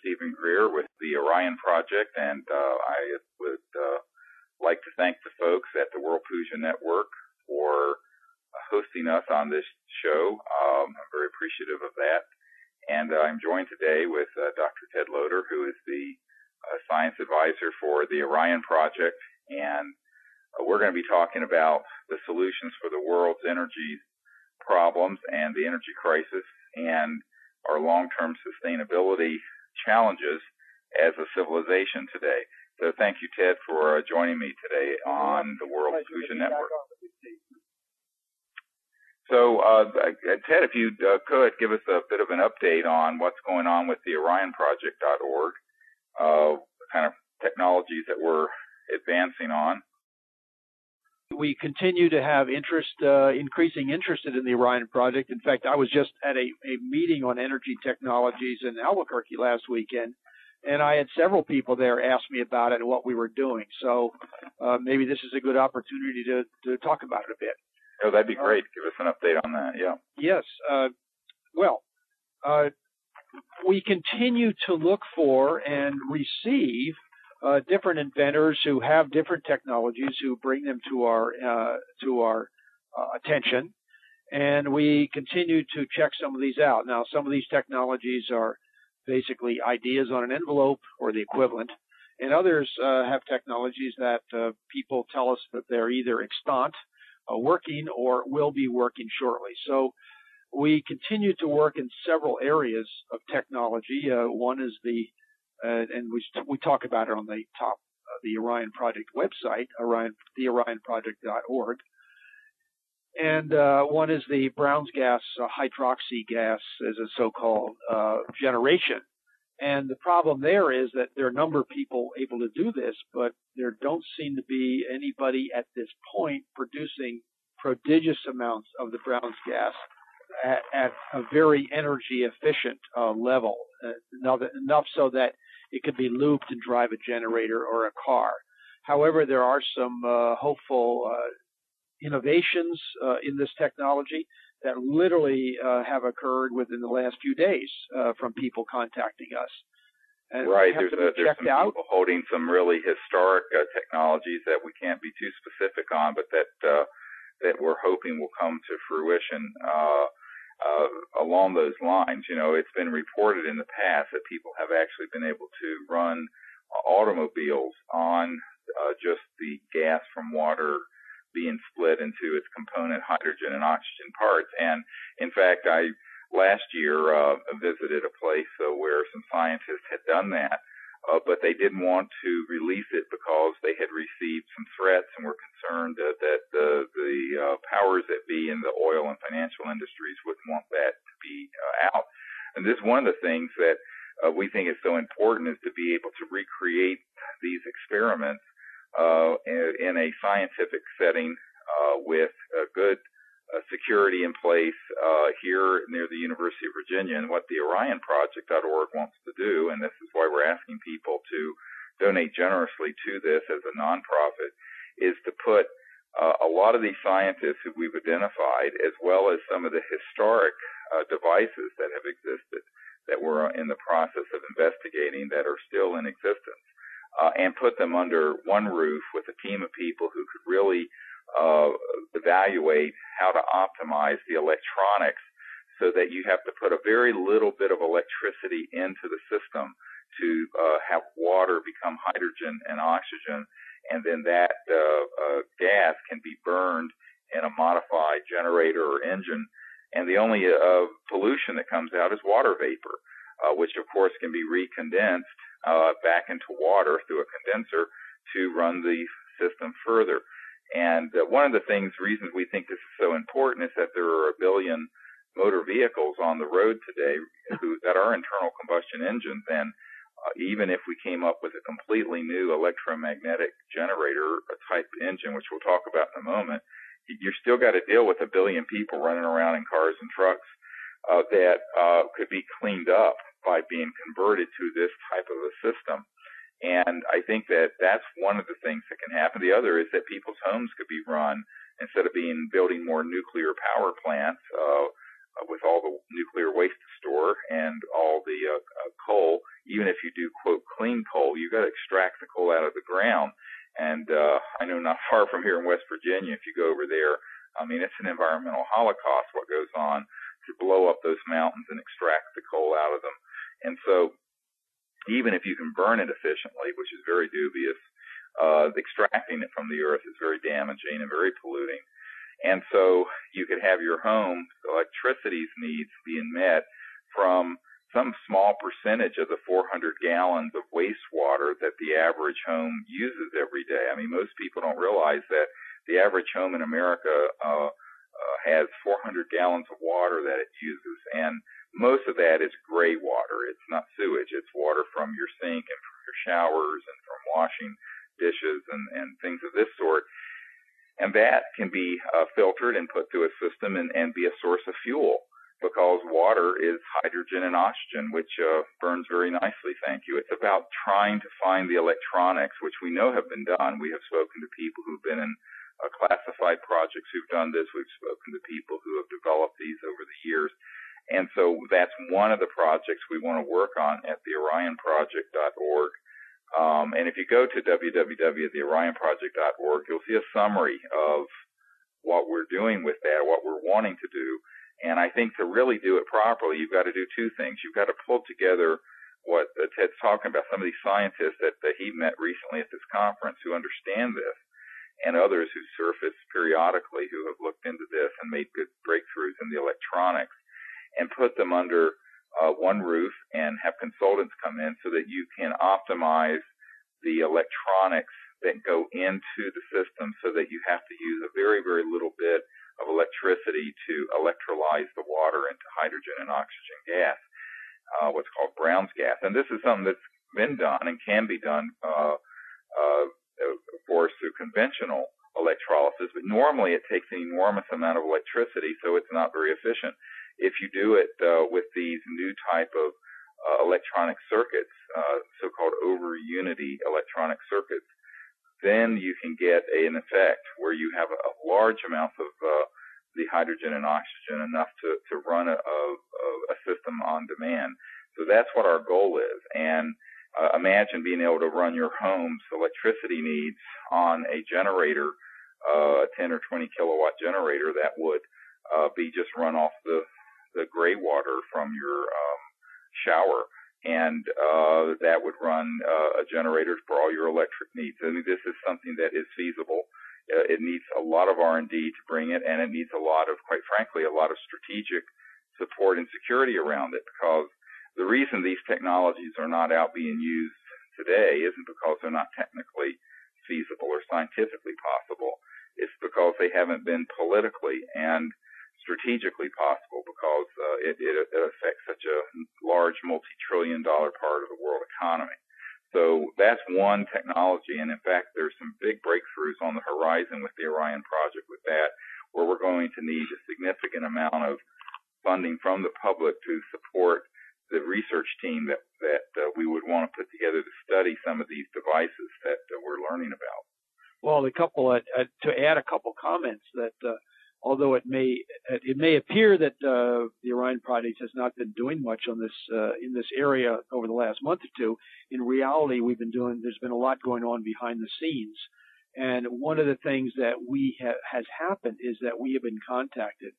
Stephen Greer with the Orion Project, and I would like to thank the folks at the World Puja Network for hosting us on this show. I'm very appreciative of that. And I'm joined today with Dr. Ted Loder, who is the science advisor for the Orion Project, and we're going to be talking about the solutions for the world's energy problems and the energy crisis and our long-term sustainability challenges as a civilization today. So thank you, Ted, for joining me today on the World Puja Network. So, Ted, if you could give us a bit of an update on what's going on with the OrionProject.org, kind of technologies that we're advancing on. We continue to have increasing interest in the Orion Project. In fact, I was just at a meeting on energy technologies in Albuquerque last weekend, and I had several people there ask me about it and what we were doing. So maybe this is a good opportunity to talk about it a bit. Oh, that'd be great. Give us an update on that, yeah. Yes. We continue to look for and receive different inventors who have different technologies who bring them to our attention, and we continue to check some of these out. Now, some of these technologies are basically ideas on an envelope or the equivalent, and others have technologies that people tell us that they're either extant, working, or will be working shortly. So we continue to work in several areas of technology. One is and we talk about it on the top of the Orion Project website, theorionproject.org. And one is the Brown's gas, hydroxy gas, as a so-called generation. And the problem there is that there are a number of people able to do this, but there don't seem to be anybody at this point producing prodigious amounts of the Brown's gas at a very energy efficient level, enough so that it could be looped and drive a generator or a car. However, there are some hopeful innovations in this technology that literally have occurred within the last few days from people contacting us. And right, there's some people holding some really historic technologies that we can't be too specific on, but that we're hoping will come to fruition along those lines. You know, it's been reported in the past that people have actually been able to run automobiles on just the gas from water being split into its component hydrogen and oxygen parts. And in fact, I last year visited a place where some scientists had done that, but they didn't want to release it because they had received some threats and were concerned that the powers that be in the oil and financial industries wouldn't want that to be out. And this is one of the things that we think is so important, is to be able to recreate these experiments in a scientific setting with good security in place here near the University of Virginia. And what the OrionProject.org wants to do, and this is why we're asking people to donate generously to this as a nonprofit, is to put a lot of these scientists who we've identified, as well as some of the historic devices that have existed that we're in the process of investigating that are still in existence, and put them under one roof with a team of people who could really evaluate how to optimize the electronics so that you have to put a very little bit of electricity into the system to have water become hydrogen and oxygen, and then that gas can be burned in a modified generator or engine, and the only pollution that comes out is water vapor, which of course can be recondensed back into water through a condenser to run the system further. And one of the reasons we think this is so important is that there are 1 billion motor vehicles on the road today that are internal combustion engines, and even if we came up with a completely new electromagnetic generator type engine, which we'll talk about in a moment, you're still got to deal with 1 billion people running around in cars and trucks that could be cleaned up by being converted to this type of a system. And I think that that's one of the things that can happen. The other is that people's homes could be run, instead of building more nuclear power plants, with all the nuclear waste to store and all the coal. Even if you do, quote, clean coal, you got to extract the coal out of the ground. And I know not far from here in West Virginia, if you go over there, I mean, it's an environmental holocaust what goes on to blow up those mountains and extract the coal out of them. And so even if you can burn it efficiently, which is very dubious, extracting it from the earth is very damaging and very polluting. And so you could have your home electricity needs being met from some small percentage of the 400 gallons of wastewater that the average home uses every day. I mean, most people don't realize that the average home in America has 400 gallons of water that it uses, and most of that is gray water. It's not sewage. It's water from your sink and from your showers and from washing dishes and things of this sort. And that can be filtered and put through a system and be a source of fuel, because water is hydrogen and oxygen, which burns very nicely, thank you. It's about trying to find the electronics, which we know have been done. We have spoken to people who've been in classified projects who've done this. We've spoken to people who have developed these over the years. And so that's one of the projects we want to work on at the orionproject.org. And if you go to www.theorionproject.org, you'll see a summary of what we're doing with that, what we're wanting to do. And I think to really do it properly, you've got to do two things. You've got to pull together what Ted's talking about, some of these scientists that he met recently at this conference who understand this, and others who surface periodically who have looked into this and made good breakthroughs in the electronics, and put them under one roof and have consultants come in so that you can optimize the electronics that go into the system so that you have to use a very, very little bit of electricity to electrolyze the water into hydrogen and oxygen gas, what's called Brown's gas. And this is something that's been done and can be done, of course, through conventional electrolysis, but normally it takes an enormous amount of electricity, so it's not very efficient. If you do it with these new type of electronic circuits, so-called over-unity electronic circuits, then you can get an effect where you have a large amount of the hydrogen and oxygen, enough to run a system on demand. So that's what our goal is. And imagine being able to run your home's electricity needs on a generator, a 10 or 20 kilowatt generator that would be just run off the gray water from your shower, and that would run a generator for all your electric needs. I mean, this is something that is feasible. It needs a lot of R&D to bring it, and it needs a lot of, quite frankly, a lot of strategic support and security around it, because the reason these technologies are not out being used today isn't because they're not technically feasible or scientifically possible. It's because they haven't been politically and strategically possible, because it affects such a large multi-trillion-dollar part of the world economy. So that's one technology, and in fact, there's some big breakthroughs on the horizon with the Orion Project with that, where we're going to need a significant amount of funding from the public to support the research team that we would want to put together to study some of these devices that we're learning about. Well, to add a couple comments that although it may appear that the Orion Project has not been doing much on this in this area over the last month or two, in reality, there's been a lot going on behind the scenes. And one of the things that has happened is that we have been contacted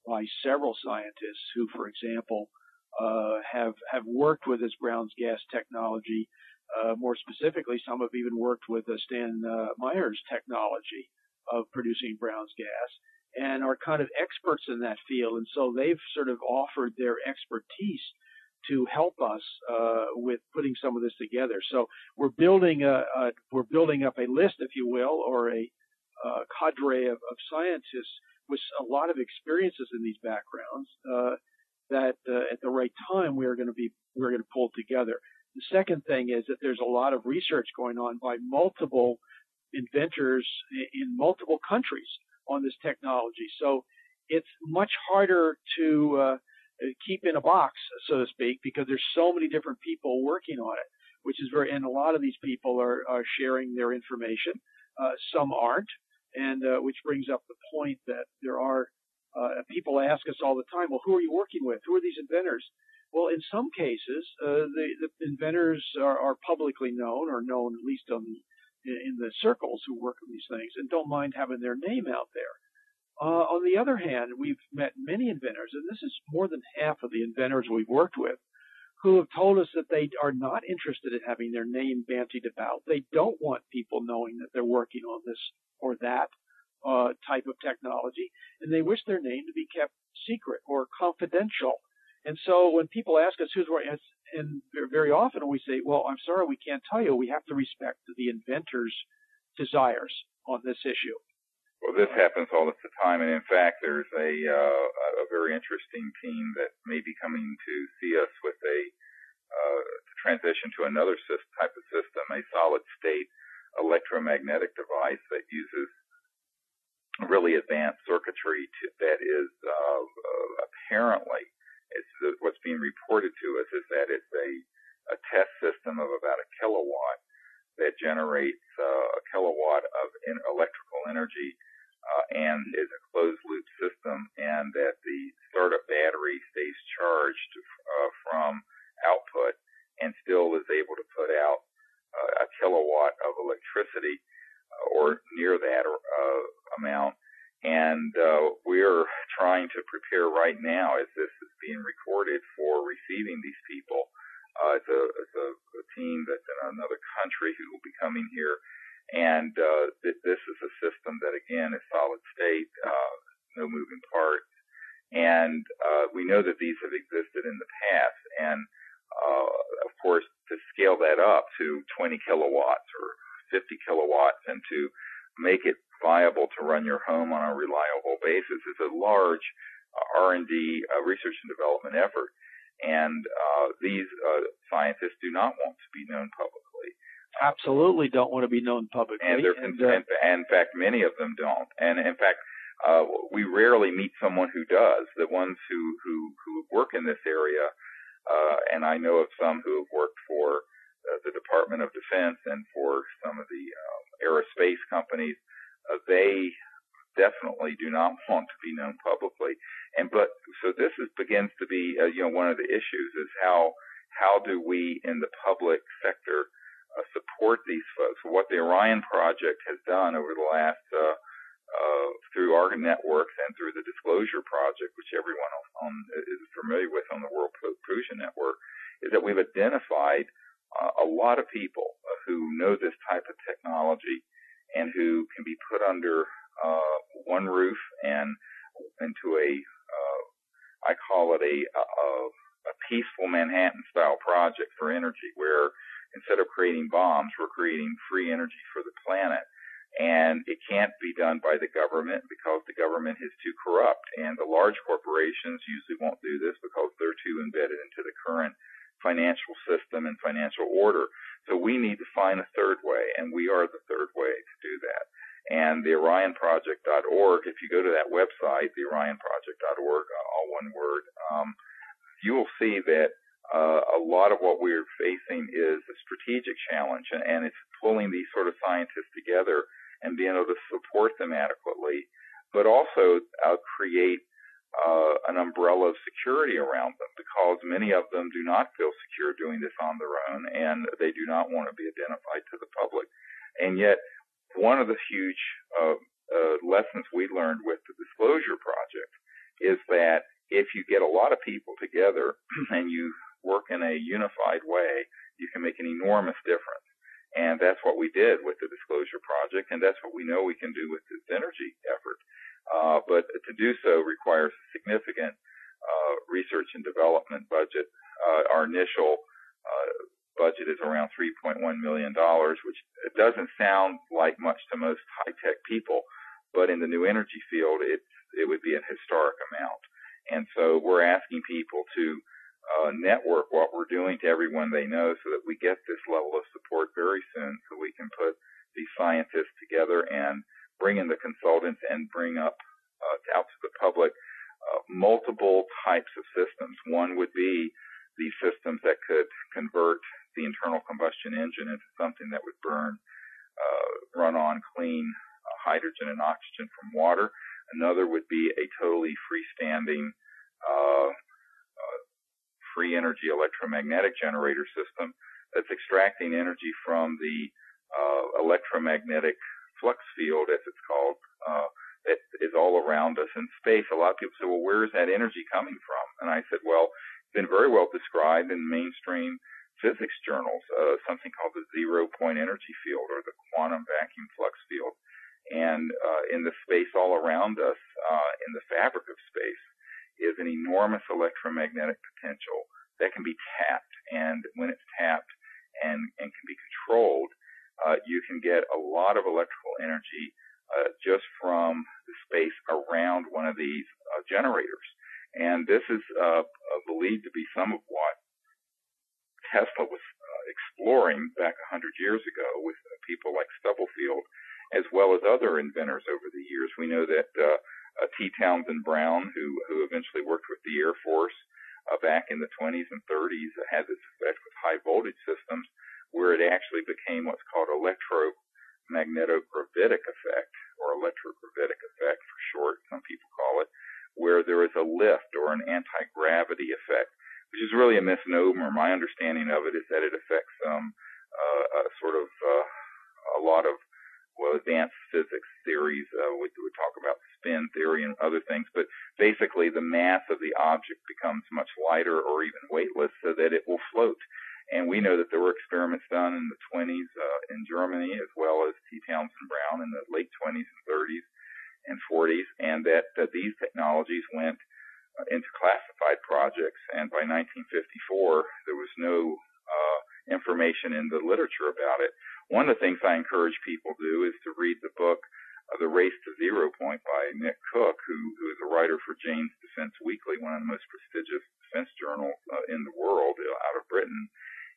by several scientists who, for example, have worked with this Brown's gas technology. More specifically, some have even worked with Stan Meyer's technology of producing Brown's gas, and are kind of experts in that field. And so they've sort of offered their expertise to help us with putting some of this together. So we're building up a list, if you will, or a cadre of scientists with a lot of experiences in these backgrounds that at the right time we're going to pull together. The second thing is that there's a lot of research going on by multiple inventors in multiple countries on this technology. So it's much harder to keep in a box, so to speak, because there's so many different people working on it, which is and a lot of these people are sharing their information. Some aren't, and which brings up the point that there are People ask us all the time, well, who are you working with? Who are these inventors? Well, in some cases, the inventors are publicly known, or known at least in the circles who work on these things, and don't mind having their name out there. On the other hand, we've met many inventors, and this is more than half of the inventors we've worked with, who have told us that they are not interested in having their name bandied about. They don't want people knowing that they're working on this or that type of technology, and they wish their name to be kept secret or confidential. And so when people ask us who's working, and very often we say, well, I'm sorry, we can't tell you. We have to respect the inventor's desires on this issue. Well, this happens all the time, and in fact, there's a very interesting team that may be coming to see us with a transition to another type of system, a solid-state electromagnetic device that uses really advanced circuitry that is apparently, what's being reported to us is that it's a test system of about a kilowatt that generates a kilowatt of electrical energy and is a closed-loop system, and that the startup battery stays charged from output and still is able to put out a kilowatt of electricity or near that amount. And we're trying to prepare right now, as this is being recorded, for receiving these people. It's a team that's in another country who will be coming here. And this is a system that, again, is solid state, no moving parts. And we know that these have existed in the past. And, of course, to scale that up to 20 kilowatts or 50 kilowatts and to make it viable to run your home on a reliable basis is a large R&D, research and development effort. And these scientists do not want to be known publicly. Absolutely don't want to be known publicly. And in fact, many of them don't. And in fact, we rarely meet someone who does. The ones who work in this area, and I know of some who have worked for the Department of Defense and for some of the aerospace companies, they definitely do not want to be known publicly. So this begins to be one of the issues is how do we in the public sector support these folks. What the Orion Project has done over the last through our networks and through the Disclosure Project, which everyone is familiar with on the World Pollution Network, is that we've identified a lot of people who know this type of technology and who can be put under one roof and into I call it a peaceful Manhattan-style project for energy, where instead of creating bombs, we're creating free energy for the planet. And it can't be done by the government because the government is too corrupt. And the large corporations usually won't do this because they're too embedded into the current financial system and financial order. So we need to find a third way, and we are the third way to do that. And the OrionProject.org, if you go to that website, the OrionProject.org, all one word, you will see that a lot of what we're facing is a strategic challenge, and it's pulling these sort of scientists together and being able to support them adequately, but also create an umbrella of security around them, because many of them do not feel secure doing this on their own, and they do not want to be identified to the public. And yet, one of the huge lessons we learned with the Disclosure Project is that if you get a lot of people together and you work in a unified way, you can make an enormous difference. And that's what we did with the Disclosure Project, and that's what we know we can do with this energy effort. But to do so requires a significant research and development budget. Our initial budget is around $3.1 million, which doesn't sound like much to most high-tech people, but in the new energy field, it would be a historic amount. And so we're asking people to network what we're doing to everyone they know so that we get this level of support very soon, so we can put these scientists together and bring in the consultants and bring up out to the public multiple types of systems. One would be these systems that could convert the internal combustion engine into something that would run on clean hydrogen and oxygen from water. Another would be a totally freestanding uh, free energy electromagnetic generator system that's extracting energy from the electromagnetic flux field, as it's called, that is all around us in space. A lot of people say, well, where is that energy coming from? And I said, well, it's been very well described in mainstream physics journals, something called the zero-point energy field or the quantum vacuum flux field. And in the space all around us, in the fabric of space, is an enormous electromagnetic potential that can be tapped. And when it's tapped and can be controlled, you can get a lot of electrical energy just from the space around one of these generators. And this is believed to be some of what Tesla was exploring back 100 years ago with people like Stubblefield, as well as other inventors over the years. We know that T. Townsend Brown, who eventually worked with the Air Force back in the 20s and 30s, had this effect with high voltage systems, where it actually became what's called electromagnetogravitic effect, or electrogravitic effect for short, some people call it, where there is a lift or an anti-gravity effect, which is really a misnomer. My understanding of it is that it affects a lot of advanced physics theories. We talk about spin theory and other things, but basically the mass of the object becomes much lighter or even weightless so that it will float. And we know that there were experiments done in the 20s in Germany, as well as T. Townsend Brown in the late 20s and 30s and 40s, and that these technologies went into classified projects. And by 1954, there was no information in the literature about it. One of the things I encourage people to do is to read the book The Race to Zero Point by Nick Cook, who is a writer for Jane's Defense Weekly, one of the most prestigious defense journals in the world, out of Britain.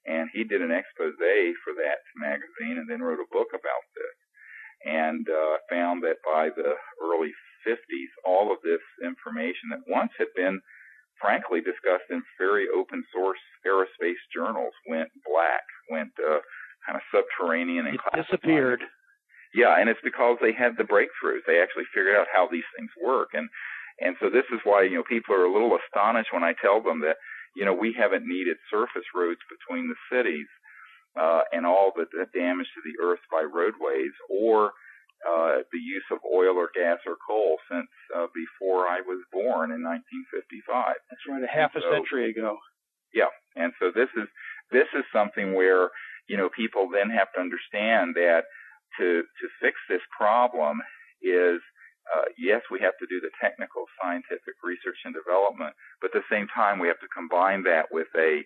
And he did an expose for that magazine and then wrote a book about this, and found that by the early 50s, all of this information that once had been frankly discussed in very open source aerospace journals went black, went kind of subterranean and disappeared. Yeah, and it's because they had the breakthroughs. They actually figured out how these things work. And so this is why, people are a little astonished when I tell them that, we haven't needed surface roads between the cities and all the damage to the earth by roadways, or the use of oil or gas or coal since before I was born in 1955. That's right, a half a century ago. Yeah, and so this is something where people then have to understand that to fix this problem is yes, we have to do the technical scientific research and development, but at the same time we have to combine that with a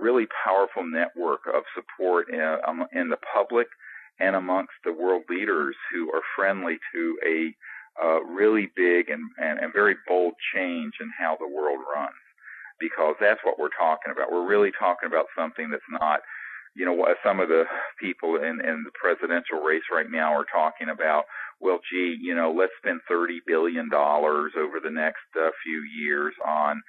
really powerful network of support in the public and amongst the world leaders who are friendly to a really big and very bold change in how the world runs, because that's what we're talking about. We're really talking about something that's not, some of the people in the presidential race right now are talking about, well, gee, let's spend $30 billion over the next few years on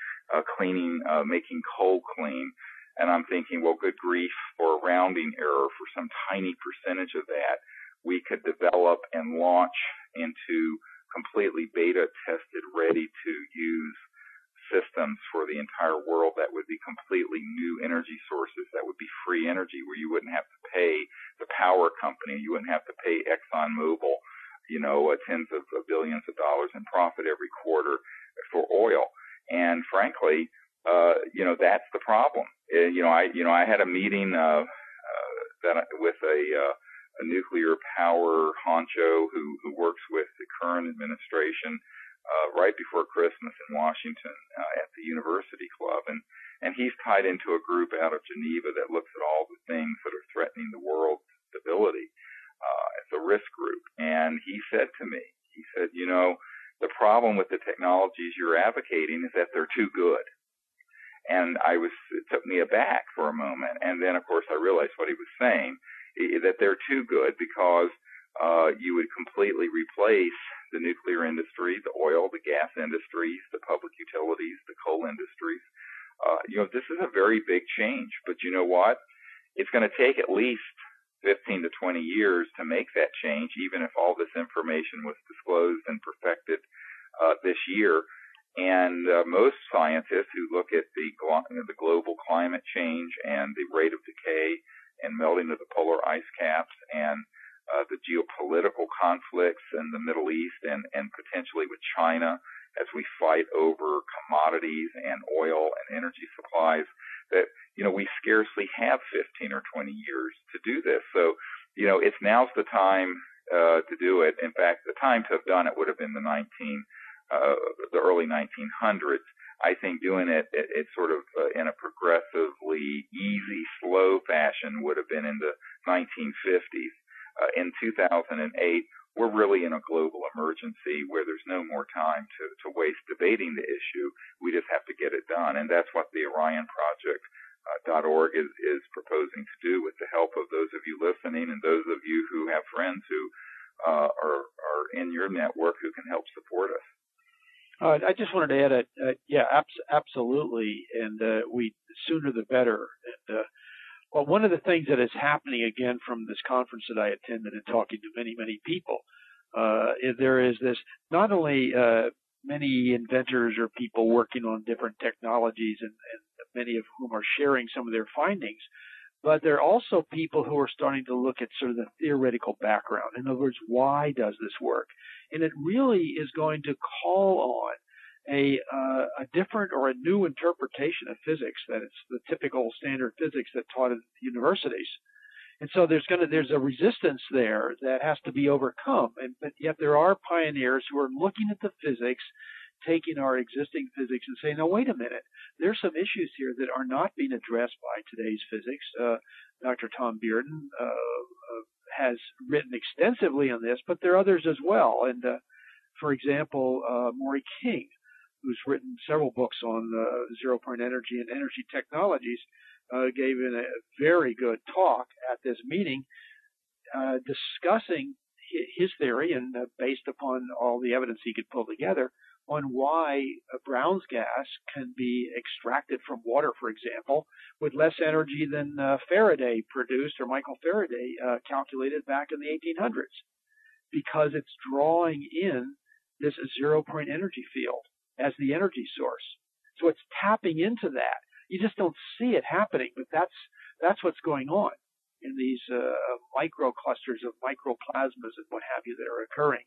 making coal clean. And I'm thinking, well, good grief, for a rounding error, for some tiny percentage of that, we could develop and launch into completely beta-tested, ready-to-use systems for the entire world that would be completely new energy sources, that would be free energy, where you wouldn't have to pay the power company, you wouldn't have to pay ExxonMobil, tens of billions of dollars in profit every quarter for oil. And frankly, that's the problem. I had a meeting with a nuclear power honcho who works with the current administration right before Christmas in Washington at the University Club, and he's tied into a group out of Geneva that looks at all the things that are threatening the world's stability. It's a risk group, and he said to me, the problem with the technologies you're advocating is that they're too good. And it took me aback for a moment. And then, of course, I realized what he was saying, that they're too good because you would completely replace the nuclear industry, the oil, the gas industries, the public utilities, the coal industries. This is a very big change. But you know what? It's going to take at least 15 to 20 years to make that change, even if all this information was disclosed and perfected this year. And most scientists who look at the global climate change and the rate of decay and melting of the polar ice caps and the geopolitical conflicts in the Middle East and potentially with China as we fight over commodities and oil and energy supplies, that, we scarcely have 15 or 20 years to do this. So, it's now's the time to do it. In fact, the time to have done it would have been the early 1900s. I think doing it sort of in a progressively easy, slow fashion would have been in the 1950s. In 2008, we're really in a global emergency where there's no more time to waste debating the issue. We just have to get it done. And that's what the Orion Project .org is proposing to do, with the help of those of you listening and those of you who have friends who are in your network who can help support us. I just wanted to add absolutely, and we sooner the better. And well, one of the things that is happening again from this conference that I attended and talking to many, many people, there is this not only many inventors or people working on different technologies, and many of whom are sharing some of their findings, but there are also people who are starting to look at sort of the theoretical background. In other words, why does this work? And it really is going to call on a different or a new interpretation of physics that it's the typical standard physics that taught at universities. And so there's a resistance there that has to be overcome. But yet there are pioneers who are looking at the physics, taking our existing physics and saying, no, wait a minute, there's some issues here that are not being addressed by today's physics. Dr. Tom Bearden has written extensively on this, but there are others as well. And for example, Maury King, who's written several books on zero-point energy and energy technologies, gave a very good talk at this meeting discussing his theory and based upon all the evidence he could pull together on why Brown's gas can be extracted from water, for example, with less energy than Faraday produced, or Michael Faraday calculated back in the 1800s, because it's drawing in this zero-point energy field as the energy source. So it's tapping into that. You just don't see it happening, but that's what's going on in these micro clusters of microplasmas and what have you that are occurring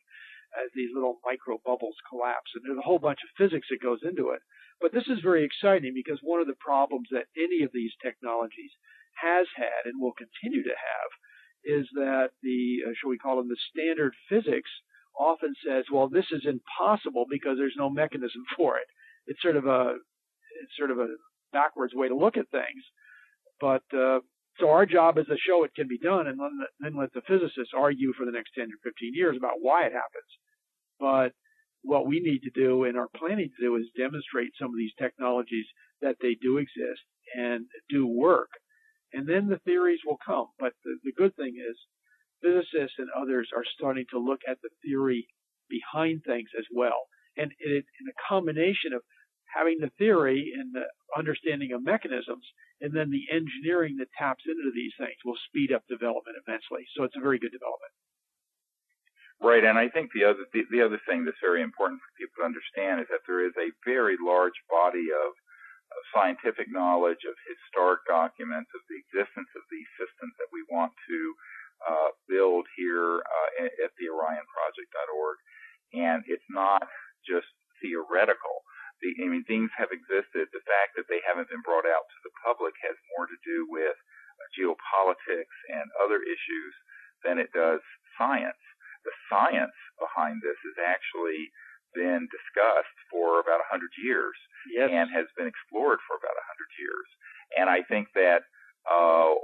as these little micro bubbles collapse. And there's a whole bunch of physics that goes into it. But this is very exciting, because one of the problems that any of these technologies has had and will continue to have is that the, shall we call them, the standard physics often says, well, this is impossible because there's no mechanism for it. It's sort of a backwards way to look at things. But so our job is to show it can be done, and then let the physicists argue for the next 10 or 15 years about why it happens. But what we need to do and are planning to do is demonstrate some of these technologies that they do exist and do work. And then the theories will come. But the good thing is physicists and others are starting to look at the theory behind things as well. And in a combination of having the theory and the understanding of mechanisms, and then the engineering that taps into these things will speed up development immensely. So it's a very good development. Right, and I think the other thing that's very important for people to understand is that there is a very large body of scientific knowledge, of historic documents, of the existence of these systems that we want to build here at the OrionProject.org. And it's not just theoretical. Things have existed. The fact that they haven't been brought out to the public has more to do with geopolitics and other issues than it does science. The science behind this has actually been discussed for about 100 years. Yes. And has been explored for about 100 years. And I think that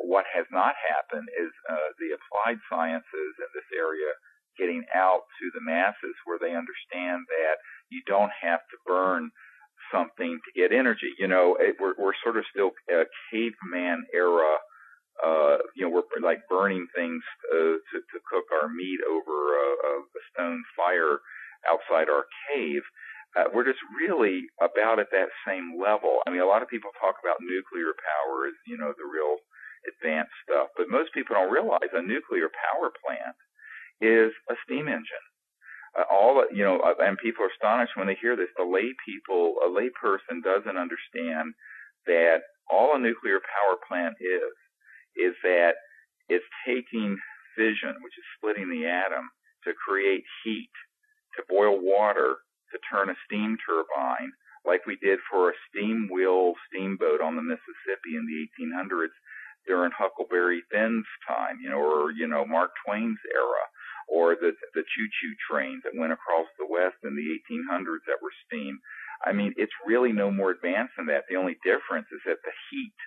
what has not happened is the applied sciences in this area getting out to the masses, where they understand that you don't have to burn something to get energy. We're sort of still caveman era. We're like burning things to cook our meat over a stone fire outside our cave. We're just really about at that same level. I mean, a lot of people talk about nuclear power as, the real advanced stuff, but most people don't realize a nuclear power plant is a steam engine. And people are astonished when they hear this. A layperson doesn't understand that all a nuclear power plant is that it's taking fission, which is splitting the atom, to create heat, to boil water, to turn a steam turbine, like we did for a steam wheel steamboat on the Mississippi in the 1800s during Huckleberry Finn's time, or Mark Twain's era, or the choo-choo trains that went across the West in the 1800s that were steam. I mean, it's really no more advanced than that. The only difference is that the heat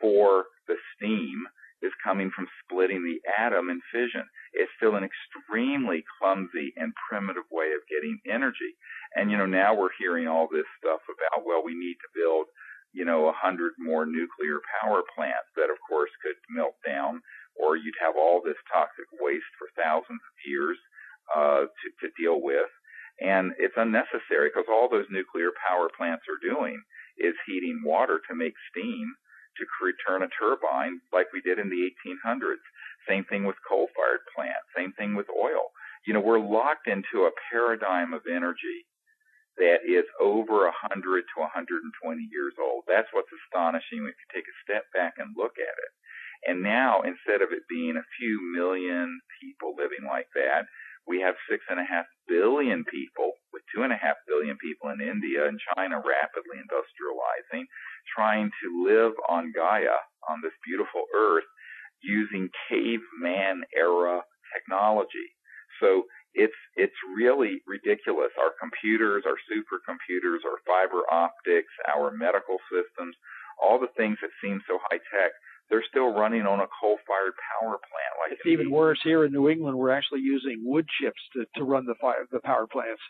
for the steam is coming from splitting the atom in fission. It's still an extremely clumsy and primitive way of getting energy. And, now we're hearing all this stuff about, well, we need to build 100 more nuclear power plants that, of course, could melt down, or you'd have all this toxic waste for thousands of years to deal with. And it's unnecessary because all those nuclear power plants are doing is heating water to make steam to turn a turbine like we did in the 1800s. Same thing with coal-fired plants. Same thing with oil. We're locked into a paradigm of energy that is over 100 to 120 years old. That's what's astonishing if you take a step back and look at it. And now, instead of it being a few million people living like that, we have 6.5 billion people, with 2.5 billion people in India and China rapidly industrializing, trying to live on Gaia, on this beautiful earth, using caveman-era technology. So it's really ridiculous. Our computers, our supercomputers, our fiber optics, our medical systems, all the things that seem so high-tech, they're still running on a coal-fired power plant. It's even worse here in New England. We're actually using wood chips to run the power plants.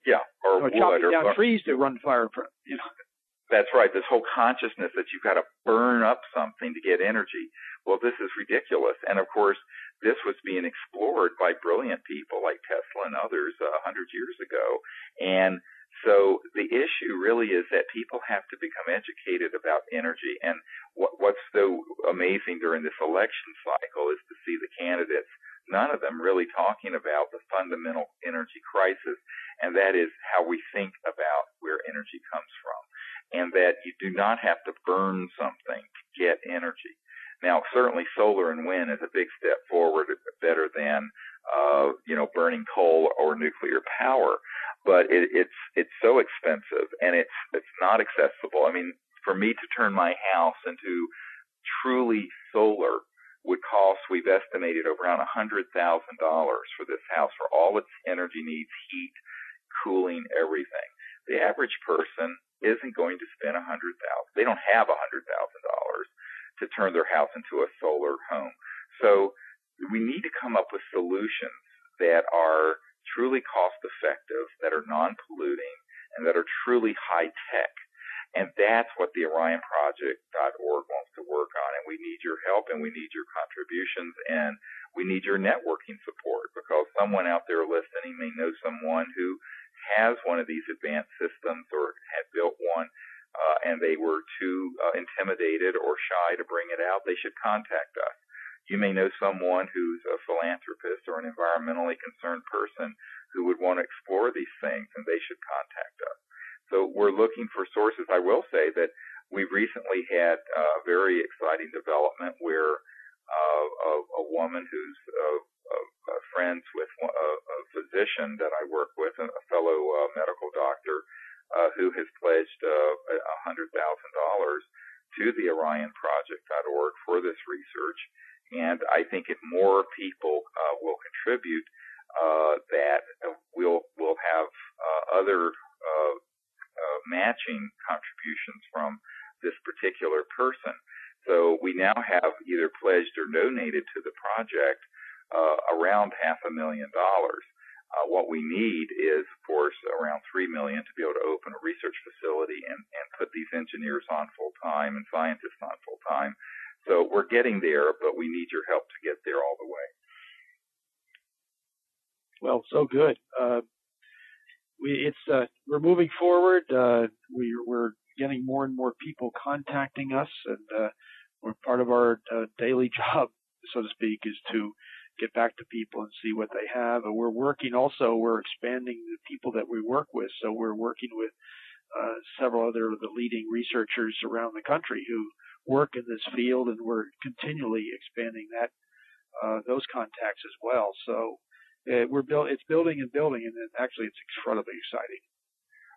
Yeah, or wood, chopping down trees to run fire. That's right. This whole consciousness that you've got to burn up something to get energy. Well, this is ridiculous. And of course, this was being explored by brilliant people like Tesla and others 100 years ago. And so the issue really is that people have to become educated about energy. And what's so amazing during this election cycle is to see the candidates, none of them really talking about the fundamental energy crisis, and that is how we think about where energy comes from, and that you do not have to burn something to get energy. Now, certainly solar and wind is a big step forward, better than burning coal or nuclear power, but it's so expensive and it's not accessible. I mean, for me to turn my house into truly solar would cost, we've estimated, around $100,000 for this house for all its energy needs, heat, cooling, everything. The average person isn't going to spend $100,000. They don't have $100,000 to turn their house into a solar home. So we need to come up with solutions that are truly cost-effective, that are non-polluting, and that are truly high-tech. And that's what the Orion Project.org wants to work on. And we need your help, and we need your contributions, and we need your networking support, because someone out there listening may know someone who has one of these advanced systems or had built one, and they were too intimidated or shy to bring it out. They should contact us. You may know someone who's a philanthropist or an environmentally concerned person who would want to explore these things, and they should contact us. So we're looking for sources. I will say that we recently had a very exciting development where a woman who's friends with a physician that I work with, a fellow medical doctor, who has pledged $100,000 to the Orion Project.org for this research. And I think if more people will contribute, that we'll have other matching contributions from this particular person. So we now have either pledged or donated to the project around $500,000. What we need is, of course, around $3 million to be able to open a research facility and put these engineers on full time and scientists on full time. So we're getting there, but we need your help to get there all the way. Well, so good. We're moving forward. We're getting more and more people contacting us, and part of our daily job, so to speak, is to get back to people and see what they have. And we're expanding the people that we work with. So we're working with several other of the leading researchers around the country who work in this field, and we're continually expanding those contacts as well. So it's building and building, and actually it's incredibly exciting.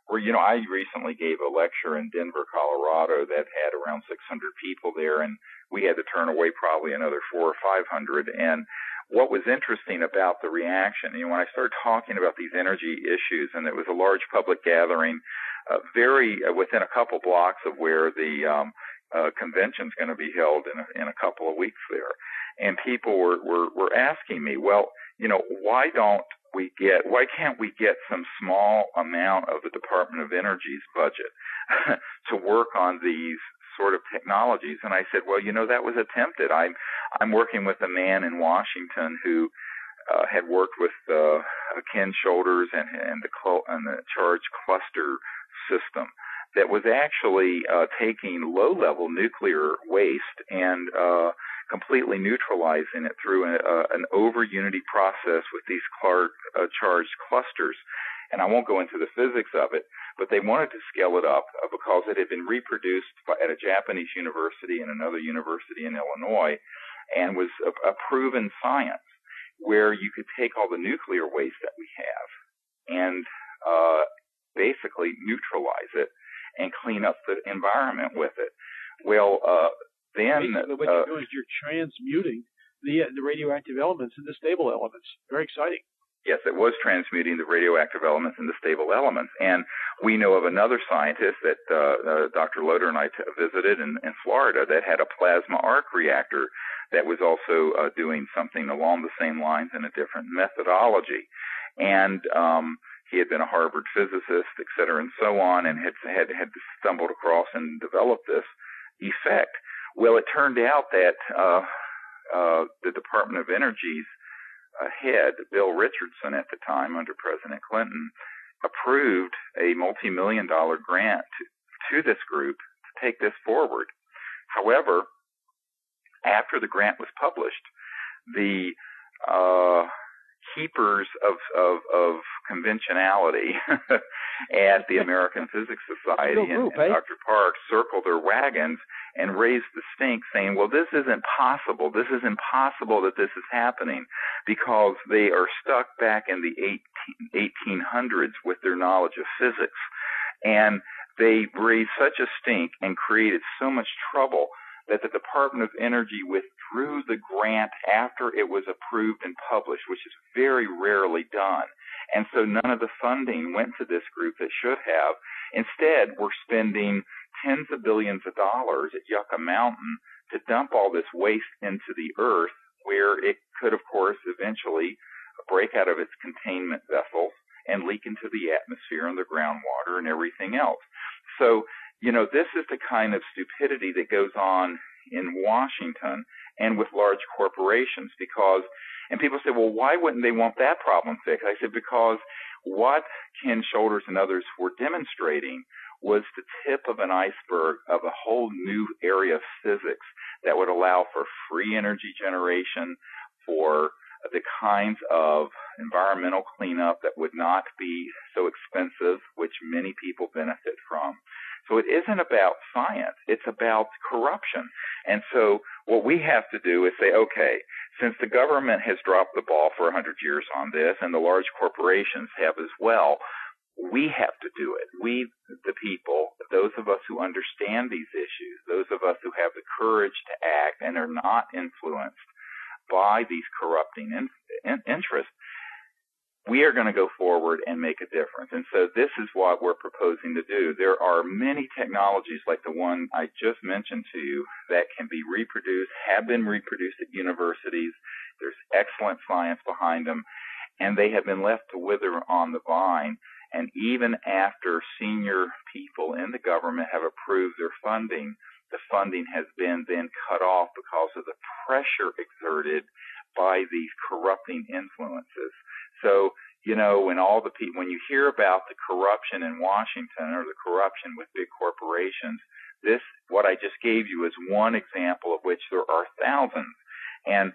Well, I recently gave a lecture in Denver, Colorado that had around 600 people there, and we had to turn away probably another 400 or 500. And what was interesting about the reaction, when I started talking about these energy issues, and it was a large public gathering, within a couple blocks of where the convention's going to be held in a couple of weeks there, and people were asking me, well, why can't we get some small amount of the Department of Energy's budget to work on these sort of technologies? And I said, well, that was attempted. I'm working with a man in Washington who had worked with Ken Shoulders and the charge cluster system that was actually taking low-level nuclear waste and completely neutralizing it through an over-unity process with these charged clusters. And I won't go into the physics of it, but they wanted to scale it up because it had been reproduced at a Japanese university and another university in Illinois, and was a proven science where you could take all the nuclear waste that we have and basically neutralize it and clean up the environment with it. Well, then what you're doing is you're transmuting the radioactive elements into stable elements. Very exciting. Yes, it was transmuting the radioactive elements into stable elements. And we know of another scientist that Dr. Loder and I visited in Florida that had a plasma arc reactor that was also doing something along the same lines in a different methodology. And he had been a Harvard physicist, et cetera, and so on, and had stumbled across and developed this effect. Well, it turned out that the Department of Energy's head, Bill Richardson at the time, under President Clinton, approved a multi-million-dollar grant to this group to take this forward. However, after the grant was published, the keepers of conventionality at the American Physics Society and Dr. Parks circled their wagons and raised the stink, saying, well, this isn't possible. This is impossible that this is happening, because they are stuck back in the 1800s with their knowledge of physics. And they raised such a stink and created so much trouble that the Department of Energy withdrew the grant after it was approved and published, which is very rarely done. And so none of the funding went to this group that should have. Instead, we're spending tens of billions of dollars at Yucca Mountain to dump all this waste into the earth, where it could, of course, eventually break out of its containment vessels and leak into the atmosphere and the groundwater and everything else. So, this is the kind of stupidity that goes on in Washington and with large corporations, and people say, well, why wouldn't they want that problem fixed? I said, because what Ken Shoulders and others were demonstrating was the tip of an iceberg of a whole new area of physics that would allow for free energy generation, for the kinds of environmental cleanup that would not be so expensive, which many people benefit from. So it isn't about science, it's about corruption. And so what we have to do is say, okay, since the government has dropped the ball for 100 years on this, and the large corporations have as well, we have to do it. We, the people, those of us who understand these issues, those of us who have the courage to act and are not influenced by these corrupting interests, we are going to go forward and make a difference. And so this is what we're proposing to do. There are many technologies like the one I just mentioned to you that can be reproduced, have been reproduced at universities. There's excellent science behind them, and they have been left to wither on the vine. And even after senior people in the government have approved their funding, the funding has been then cut off because of the pressure exerted by these corrupting influences. So, when you hear about the corruption in Washington or the corruption with big corporations, what I just gave you is one example of which there are thousands. And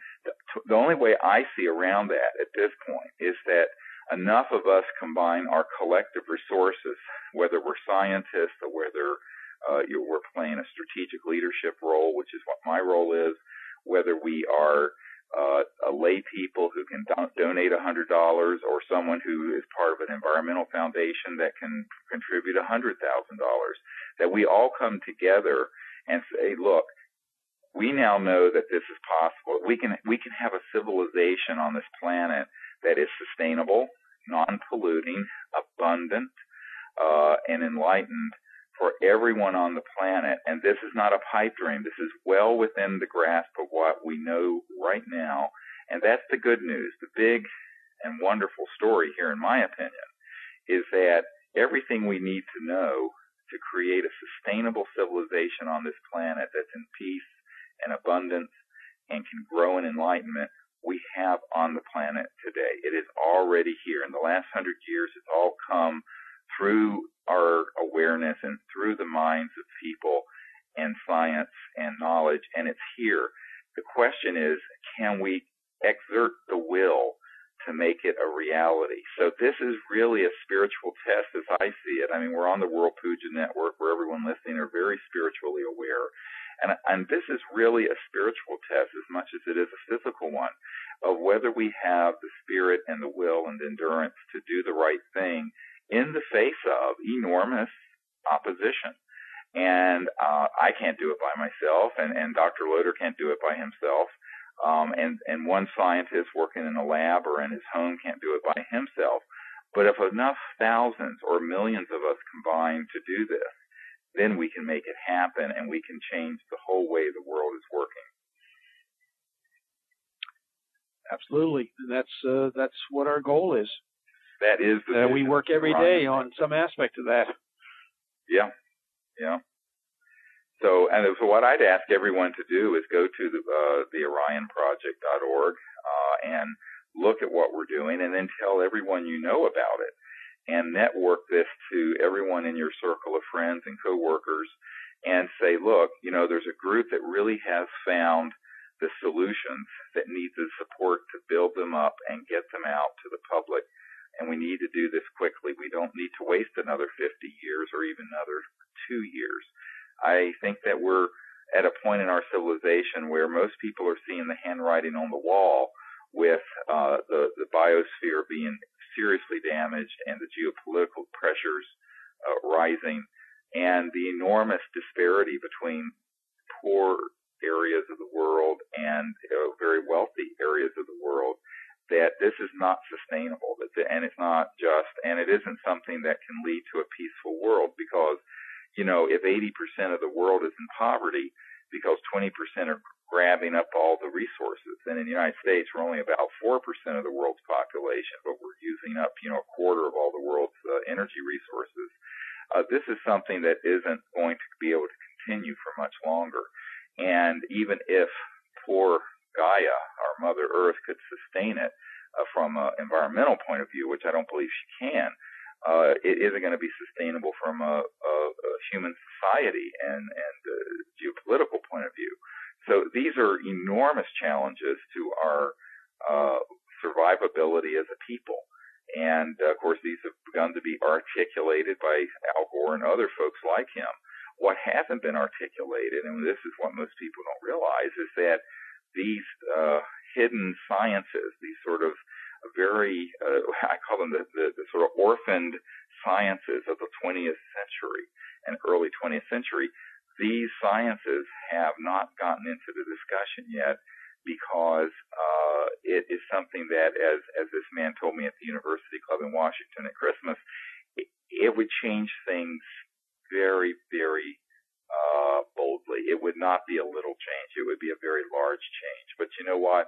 the only way I see around that at this point is that enough of us combine our collective resources, whether we're scientists or whether we're playing a strategic leadership role, which is what my role is, whether we are lay people who can donate $100 or someone who is part of an environmental foundation that can contribute $100,000, that we all come together and say, look, we now know that this is possible. We can have a civilization on this planet that is sustainable, non-polluting, abundant, and enlightened for everyone on the planet. And this is not a pipe dream. This is well within the grasp of what we know right now. And that's the good news. The big and wonderful story here, in my opinion, is that everything we need to know to create a sustainable civilization on this planet that's in peace and abundance and can grow in enlightenment, we have on the planet today. It is already here. In the last 100 years, it's all come through our awareness and through the minds of people and science and knowledge, and it's here. The question is, can we exert the will to make it a reality? So this is really a spiritual test as I see it. I mean, we're on the World Puja Network where everyone listening are very spiritually aware. And this is really a spiritual test as much as it is a physical one of whether we have the spirit and the will and the endurance to do the right thing in the face of enormous opposition. And I can't do it by myself, and Dr. Loder can't do it by himself. And one scientist working in a lab or in his home can't do it by himself. But if enough thousands or millions of us combine to do this, then we can make it happen, and we can change the whole way the world is working. Absolutely. And that's what our goal is. That is the we work every day on some aspect of that. Yeah. So what I'd ask everyone to do is go to the orionproject.org and look at what we're doing, and then tell everyone you know about it, and network this to everyone in your circle of friends and coworkers, and say, look, there's a group that really has found the solutions that need the support to build them up and get them out to the public. And we need to do this quickly. We don't need to waste another 50 years or even another 2 years. I think that we're at a point in our civilization where most people are seeing the handwriting on the wall with the biosphere being seriously damaged and the geopolitical pressures rising, and the enormous disparity between poor areas of the world and very wealthy areas of the world, that this is not sustainable, and it's not just, and it isn't something that can lead to a peaceful world, because, if 80% of the world is in poverty because 20% are grabbing up all the resources, and in the United States we're only about 4% of the world's population, but we're using up, a quarter of all the world's energy resources. This is something that isn't going to be able to continue for much longer. And even if poor Gaia, our Mother Earth, could sustain it from an environmental point of view, which I don't believe she can, it isn't going to be sustainable from a human society and geopolitical point of view. So these are enormous challenges to our survivability as a people. And, of course, these have begun to be articulated by Al Gore and other folks like him. What hasn't been articulated, and this is what most people don't realize, is that these hidden sciences, these sort of very, I call them the sort of orphaned sciences of the 20th century and early 20th century, these sciences have not gotten into the discussion yet, because it is something that, as this man told me at the University Club in Washington at Christmas, it would change things very, very boldly. It would not be a little change. It would be a very large change. But you know what?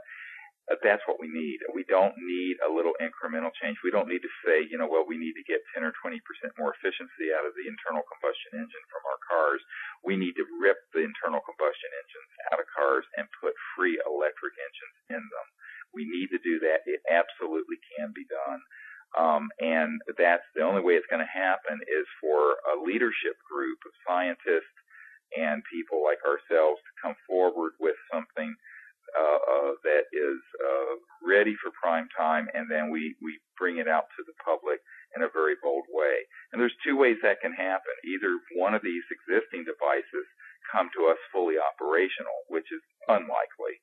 That's what we need. We don't need a little incremental change. We don't need to say, we need to get 10 or 20% more efficiency out of the internal combustion engine from our cars. We need to rip the internal combustion engines out of cars and put free electric engines in them. We need to do that. It absolutely can be done. And that's the only way it's going to happen is for a leadership group of scientists and people like ourselves to come forward with something that is ready for prime time, and then we bring it out to the public in a very bold way. And there's two ways that can happen. Either one of these existing devices come to us fully operational, which is unlikely,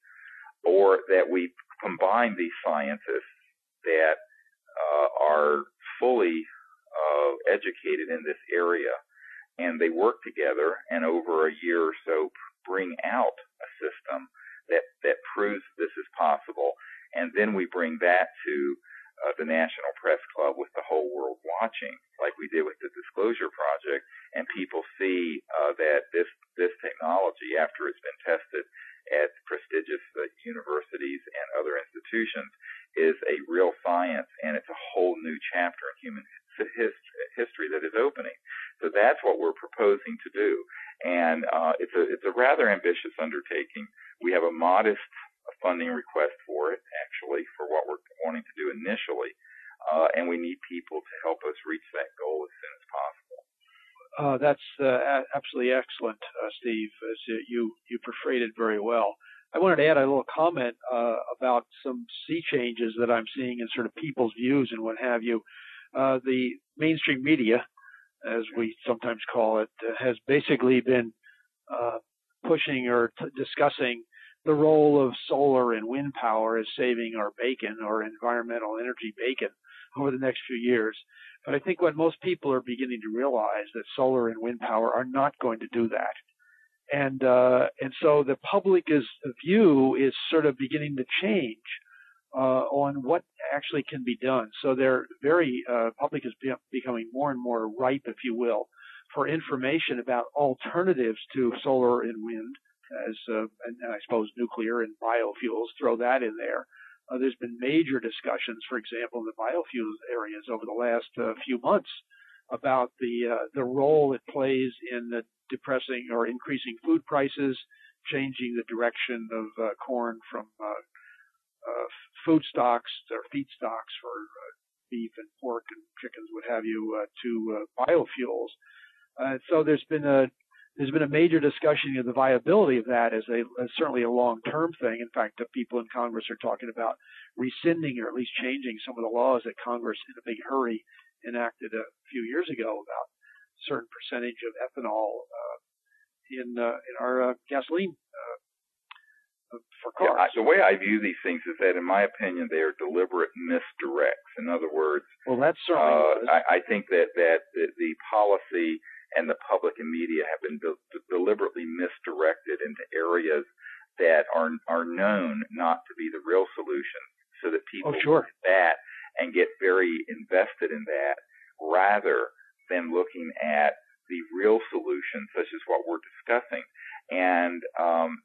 or that we combine these scientists that are fully educated in this area, and they work together, and over a year or so bring out a system that proves this is possible, and then we bring that to the National Press Club with the whole world watching, like we did with the Disclosure Project, and people see that this technology, after it's been tested at prestigious universities and other institutions, is a real science, and it's a whole new chapter in human history that is opening. So that's what we're proposing to do, and it's a rather ambitious undertaking. We have a modest funding request for it, actually, for what we're wanting to do initially, and we need people to help us reach that goal as soon as possible. That's absolutely excellent, Steve. You portrayed it very well. I wanted to add a little comment about some sea changes that I'm seeing in sort of people's views and what have you. The mainstream media, as we sometimes call it, has basically been pushing or discussing the role of solar and wind power as saving our bacon, or environmental energy bacon, over the next few years. But I think what most people are beginning to realize that solar and wind power are not going to do that. And so the public's view is sort of beginning to change on what actually can be done. So they're public is becoming more and more ripe, if you will, for information about alternatives to solar and wind, and I suppose nuclear and biofuels, throw that in there. There's been major discussions, for example, in the biofuels areas over the last few months about the role it plays in the depressing or increasing food prices, changing the direction of corn from food stocks or feedstocks for beef and pork and chickens, what have you, to biofuels. So there's been a major discussion of the viability of that as certainly a long-term thing. In fact, the people in Congress are talking about rescinding or at least changing some of the laws that Congress, in a big hurry, enacted a few years ago about a certain percentage of ethanol in our gasoline for cars. Yeah, the way I view these things is that, in my opinion, they are deliberate misdirects. In other words, well, that's certainly I think that the policy and the public and media have been deliberately misdirected into areas that are known not to be the real solution, so that people look at that and get very invested in that, rather than looking at the real solutions, such as what we're discussing. And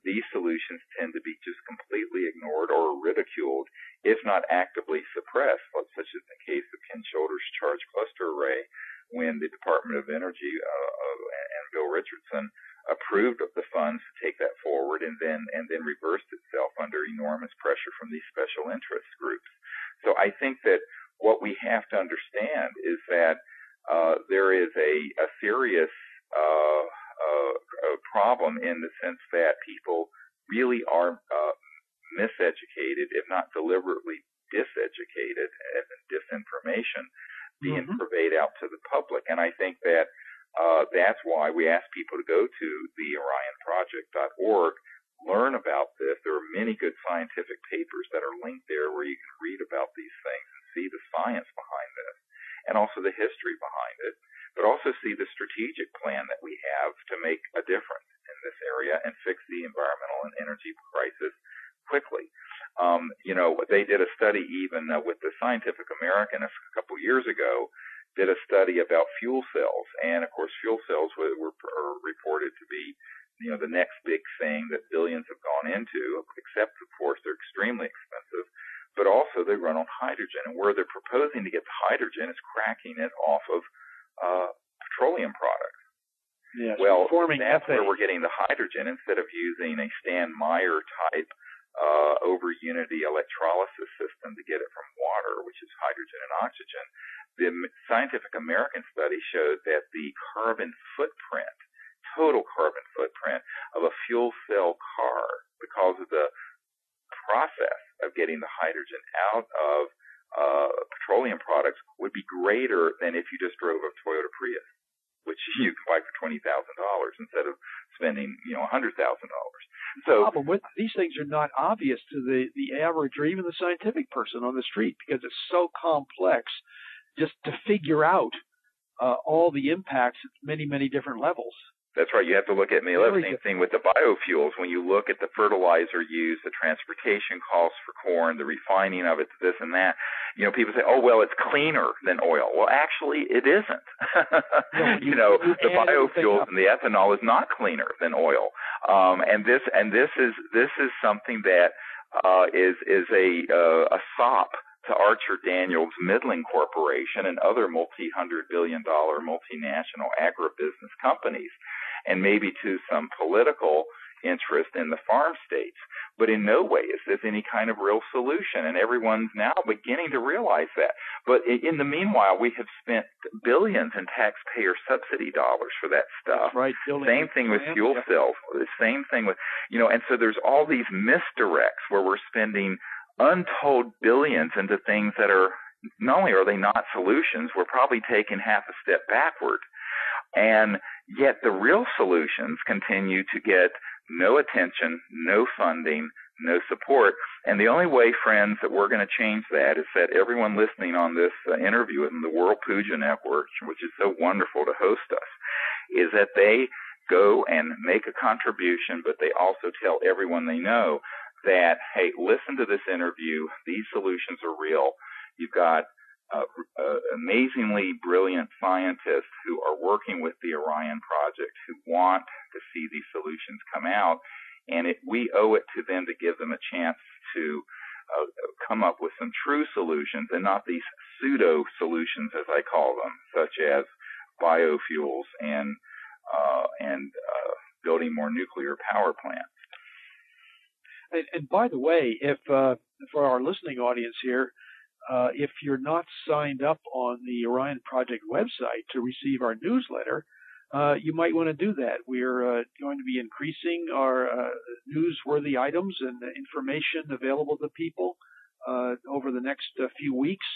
these solutions tend to be just completely ignored or ridiculed, if not actively suppressed, such as the case of Ken Shoulders' Charged Cluster Array, when the Department of Energy and Bill Richardson approved of the funds to take that forward, and then reversed itself under enormous pressure from these special interest groups. So I think that what we have to understand is that there is a serious problem, in the sense that people really are miseducated, if not deliberately diseducated, as in disinformation being purveyed out to the public. And I think that that's why we ask people to go to the orionproject.org, learn about this. There are many good scientific papers that are linked there where you can read about these things and see the science behind this, and also the history behind it, but also see the strategic plan that we have to make a difference in this area and fix the environmental and energy crisis quickly. They did a study even with the Scientific American a couple years ago, did a study about fuel cells. And, of course, fuel cells were reported to be, the next big thing that billions have gone into, except, of course, they're extremely expensive, but also they run on hydrogen. And where they're proposing to get the hydrogen is cracking it off of petroleum products. Yes, well, that's where we're getting the hydrogen, instead of using a Stan Meyer type over unity electrolysis system to get it from water, which is hydrogen and oxygen. The Scientific American study showed that the total carbon footprint of a fuel cell car, because of the process of getting the hydrogen out of petroleum products would be greater than if you just drove a Toyota Prius, which you can buy for $20,000 instead of spending, $100,000. So the problem with these things are not obvious to the average or even the scientific person on the street because it's so complex just to figure out all the impacts at many, many different levels. That's right. You have to look at same thing with the biofuels. When you look at the fertilizer used, the transportation costs for corn, the refining of it, this and that, people say, oh, well, it's cleaner than oil. Well, actually, it isn't. The biofuels and the ethanol is not cleaner than oil. And this is something that is a sop to Archer Daniels Midland Corporation and other multi-hundred-billion-dollar multinational agribusiness companies, and maybe to some political interest in the farm states. But in no way is this any kind of real solution, and everyone's now beginning to realize that. But in the meanwhile, we have spent billions in taxpayer subsidy dollars for that stuff. Right. Same thing with fuel cells. The same thing with, and so there's all these misdirects where we're spending untold billions into things that are, not only are they not solutions, we're probably taking half a step backward. And yet the real solutions continue to get no attention, no funding, no support. And the only way, friends, that we're going to change that is that everyone listening on this interview in the World Puja Network, which is so wonderful to host us, is that they go and make a contribution, but they also tell everyone they know that, hey, listen to this interview. These solutions are real. You've got amazingly brilliant scientists who are working with the Orion Project who want to see these solutions come out, and we owe it to them to give them a chance to come up with some true solutions and not these pseudo solutions, as I call them, such as biofuels and building more nuclear power plants. And by the way, if for our listening audience here, if you're not signed up on the Orion Project website to receive our newsletter, you might want to do that. We're going to be increasing our newsworthy items and information available to people over the next few weeks.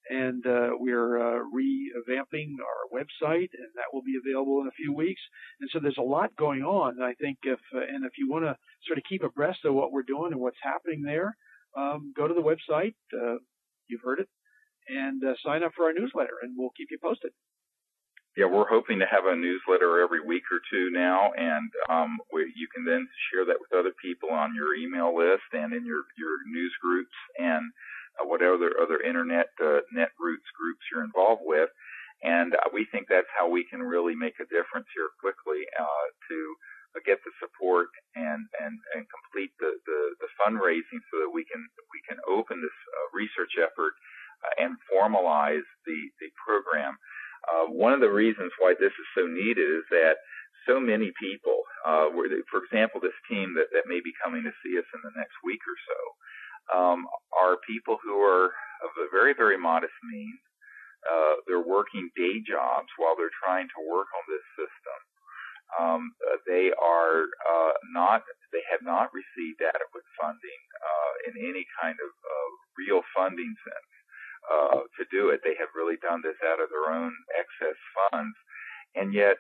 And we're revamping our website, and that will be available in a few weeks. And so there's a lot going on. I think if you want to sort of keep abreast of what we're doing and what's happening there, go to the website. You've heard it, and sign up for our newsletter, and we'll keep you posted. Yeah, we're hoping to have a newsletter every week or two now, and you can then share that with other people on your email list and in your news groups and whatever other internet netroots groups you're involved with. And we think that's how we can really make a difference here quickly to get the support and complete the fundraising so that we can open this research effort and formalize the program. One of the reasons why this is so needed is that so many people, for example, this team that may be coming to see us in the next week or so, are people who are of a very, very modest means. They're working day jobs while they're trying to work on this system. They have not received adequate funding in any kind of real funding sense to do it. They have really done this out of their own excess funds, and yet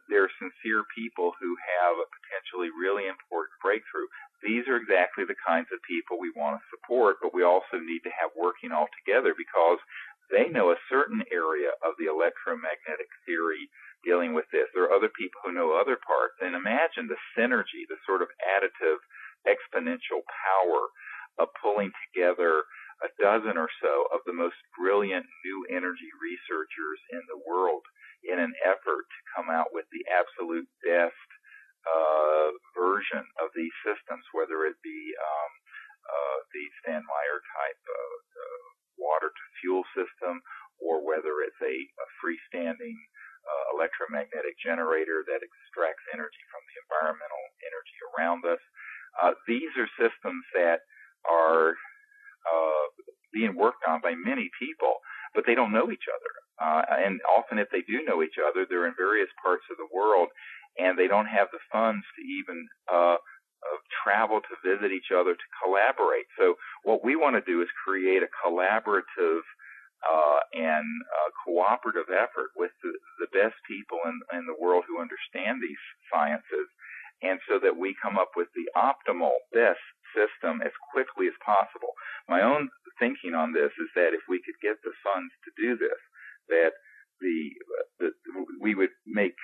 they're sincere people who have a potentially really important breakthrough. These are exactly the kinds of people we want to support, but we also need to have working all together because they know a certain area of the electromagnetic theory dealing with this. There are other people who know other parts. And imagine the synergy, the sort of additive exponential power of pulling together a dozen or so of the most brilliant new energy researchers in the world in an effort to come out with the absolute best version of these systems, whether it be the Stan-Meyer type water to fuel system, or whether it's a freestanding electromagnetic generator that extracts energy from the environmental energy around us. These are systems that are being worked on by many people, but they don't know each other. And often if they do know each other, they're in various parts of the world, and they don't have the funds to even travel to visit each other, to collaborate. So what we want to do is create a collaborative and cooperative effort with the best people in the world who understand these sciences, and so that we come up with the optimal, best system as quickly as possible. My own thinking on this is that if we could get the funds to do this, that we would make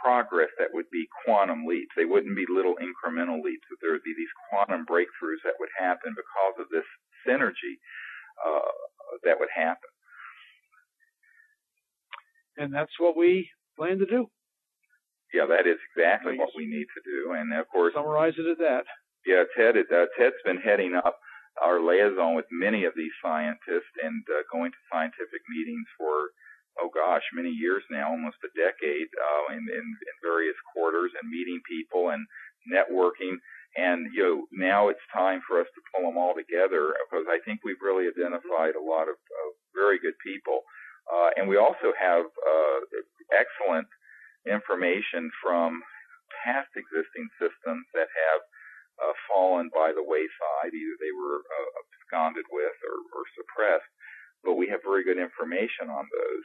progress that would be quantum leaps. They wouldn't be little incremental leaps. That there would be these quantum breakthroughs that would happen because of this synergy that would happen. And that's what we plan to do. Yeah, that is exactly what we need to do. And of course, summarize it at that. Yeah, Ted's been heading up our liaison with many of these scientists and going to scientific meetings for, many years now, almost a decade, in various quarters, and meeting people and networking. And now it's time for us to pull them all together, because I think we've really identified a lot of very good people. And we also have excellent information from past existing systems that have fallen by the wayside. Either they were absconded with or suppressed. But we have very good information on those,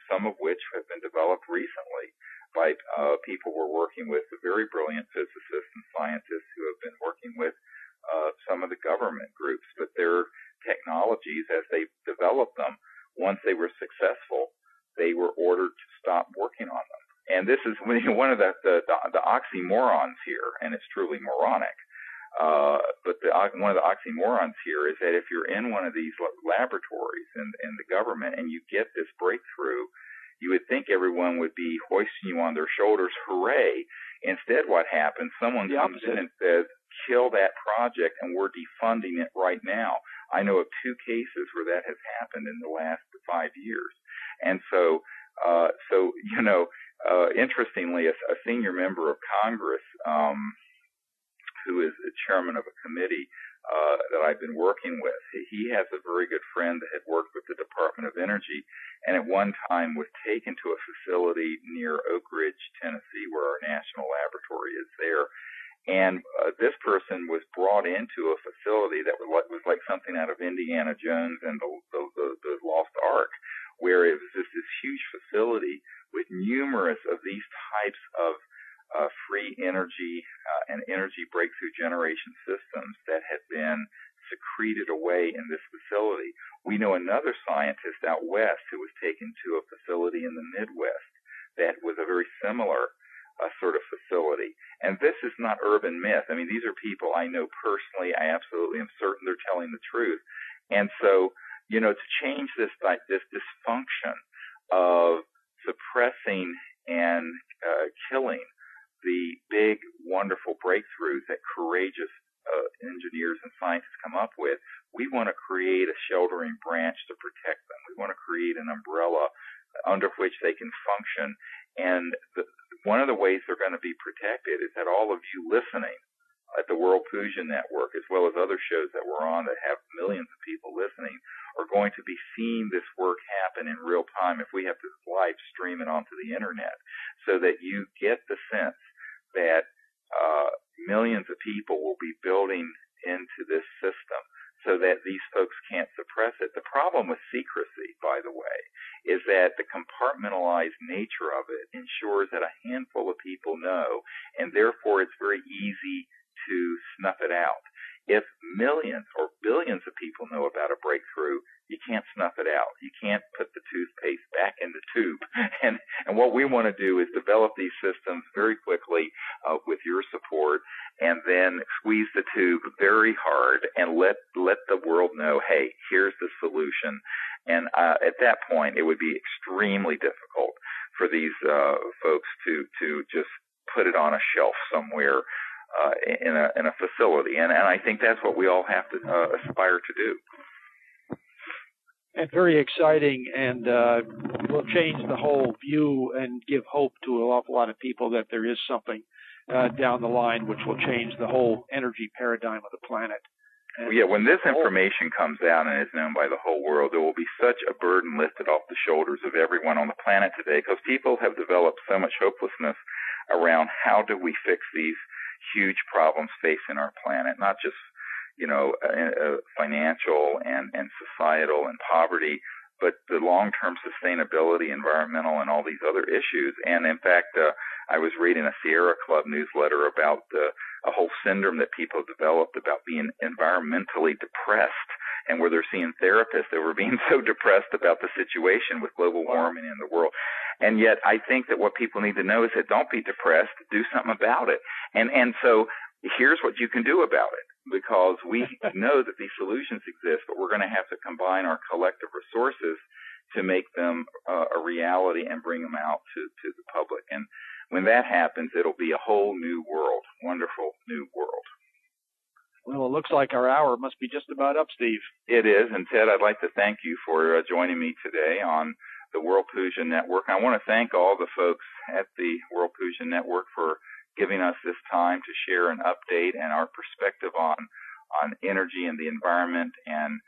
some of which have been developed recently by people we're working with, the very brilliant physicists and scientists who have been working with some of the government groups. But their technologies, as they developed them, once they were successful, they were ordered to stop working on them. And this is one of the oxymorons here, and it's truly moronic. But one of the oxymorons here is that if you're in one of these laboratories in the government and you get this breakthrough, you would think everyone would be hoisting you on their shoulders, hooray. Instead, what happens, someone comes in and says, kill that project, and we're defunding it right now. I know of 2 cases where that has happened in the last 5 years. And so interestingly, a senior member of Congress, who is the chairman of a committee that I've been working with, he has a very good friend that had worked with the Department of Energy, and at one time was taken to a facility near Oak Ridge, Tennessee, where our national laboratory is there. And this person was brought into a facility that was like something out of Indiana Jones and the Lost Ark, where it was just this huge facility with numerous of these types of free energy and energy breakthrough generation systems that had been secreted away in this facility. We know another scientist out west who was taken to a facility in the Midwest that was a very similar sort of facility. And this is not urban myth. I mean, these are people I know personally. I absolutely am certain they're telling the truth. And so, to change this dysfunction of suppressing and killing the big, wonderful breakthroughs that courageous engineers and scientists come up with, we want to create a sheltering branch to protect them. We want to create an umbrella under which they can function. And one of the ways they're going to be protected is that all of you listening at the World Fusion Network, as well as other shows that we're on that have millions of people listening, are going to be seeing this work happen in real time if we have to live stream it onto the internet, so that you get the sense that millions of people will be building into this system so that these folks can't suppress it. The problem with secrecy, by the way, is that the compartmentalized nature of it ensures that a handful of people know, and therefore it's very easy to snuff it out. If millions or billions of people know about a breakthrough, you can't snuff it out. You can't put the toothpaste back in the tube. And what we want to do is develop these systems very quickly with your support, and then squeeze the tube very hard and let the world know, hey, here's the solution. And at that point, it would be extremely difficult for these folks to just put it on a shelf somewhere in a facility, and I think that's what we all have to aspire to do. And very exciting, and will change the whole view and give hope to an awful lot of people that there is something down the line which will change the whole energy paradigm of the planet. Yeah, when this information comes out and is known by the whole world, there will be such a burden lifted off the shoulders of everyone on the planet today, because people have developed so much hopelessness around how do we fix these huge problems facing our planet, not just, financial and societal and poverty, but the long-term sustainability, environmental, and all these other issues. And in fact, I was reading a Sierra Club newsletter about a whole syndrome that people have developed about being environmentally depressed, and where they're seeing therapists that were being so depressed about the situation with global warming in the world. And yet I think that what people need to know is that don't be depressed, do something about it. And so here's what you can do about it, because we know that these solutions exist, but we're going to have to combine our collective resources to make them a reality and bring them out to the public. And when that happens, it'll be a whole new world, wonderful new world. Well, it looks like our hour must be just about up, Steve. It is. And Ted, I'd like to thank you for joining me today on the World Puja Network. I want to thank all the folks at the World Puja Network for giving us this time to share an update and our perspective on energy and the environment and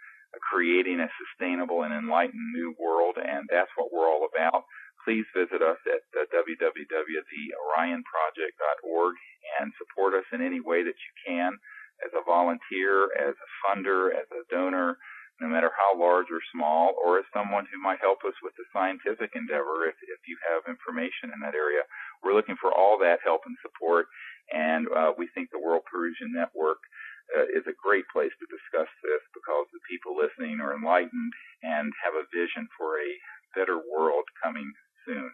creating a sustainable and enlightened new world. And that's what we're all about. Please visit us at www.theorionproject.org and support us in any way that you can, as a volunteer, as a funder, as a donor, no matter how large or small, or as someone who might help us with the scientific endeavor if you have information in that area. We're looking for all that help and support, and we think the World Puja Network is a great place to discuss this, because the people listening are enlightened and have a vision for a better world coming soon.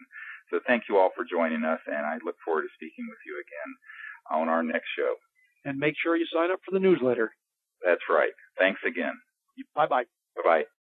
So thank you all for joining us, and I look forward to speaking with you again on our next show. And make sure you sign up for the newsletter. That's right. Thanks again. Bye-bye. Bye-bye.